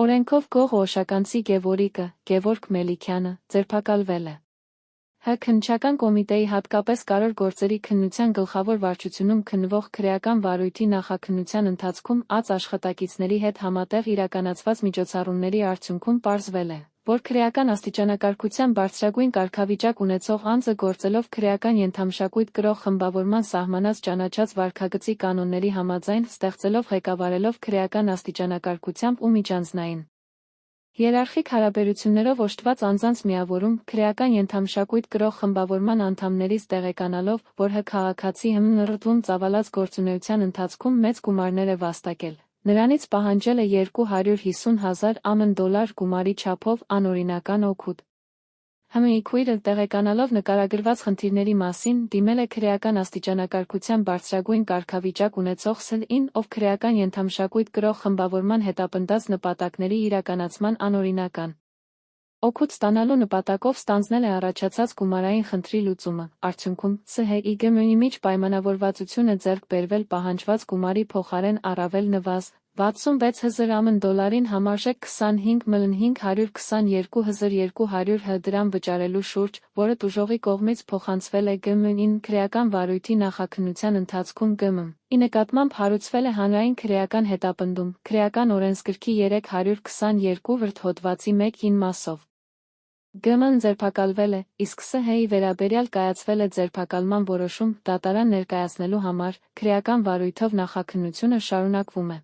Օրենքով գող օշականցի Գևորիկը, Գևորգ Մելիքյանը, ձերբակալվել է։ ՀՀ քննչական կոմիտեի հատկապես կարևոր գործերի քննության գլխավոր վարչությունում քննվող քրեական վարույթի նախաքննության ընթացքում ԱԾ աշխատակիցների հետ համատեղ իրականացված միջոցառումների արդյունքում պարզվել է, որ քրեական աստիճանակարգության բարձրագույն կարգավիճակ ունեցող անձը գործելով քրեական ենթամշակույթ կրող խմբավորման սահմանած ճանաչած վարքագծի կանոնների համաձայն ստեղծելով ղեկավարելով քրեական աստիճանակարգությամբ ու միջանձնային հիերարխիկ հարաբերություններով օժտված անձանց միավորում, քրեական ենթամշակույթ կրող խմբավորման անդամներից տեղեկանալով, որ ՀՀ քաղաքացի ՀՄՆՌ-ում ծավալած գործունեության ընթացքում մեծ գումարներ է վաստակել, նրանից պահանջել է 250,000 ԱՄՆ դոլար գումարի չափով անօրինական օգուտ։ ՀՄԻ քույրը տեղեկանալով նկարագրված խնդիրների մասին, դիմել է քրեական աստիճանակարգության բարձրագույն կարգավիճակ ունեցող ՍԼ-ին, ով քրեական ենթամշակույթ կրող խմբավորման հետապնդած նպատակների իրականացման անօրինական օգուտ ստանալու նպատակով ստանձնել է առաջացած գումարային խնդրի լուծումը։ Արդյունքում, ՍՀԻԳՄ-ի միջ պայմանավորվածություն է ձեռք բերվել պահանջված գումարի փոխարեն առավել նվազ 66,000 ԱՄՆ դոլարին համարժեք 25 մլն 522,200 ՀՀ դրամ վճարելու շուրջ, որը տուժողի կողմից փոխանցվել է ԳՄ-ին քրեական վարույթի նախաքննության ընթացքում ԳՄ-ի նկատմամբ հարուցվել է հանրային քրեական հետապնդում, քրեական օրենսգրքի 322 վրդ հոդվածի 1-ին մասով։ ԳՄ-ն ձերբակալվել է, իսկ ՍՀԻ վերաբերյալ կայացվել է ձերբակալման որոշում, դատարան ներկայացնելու համար, քրեական վարույթով նախաքննությունը շարունակվում է։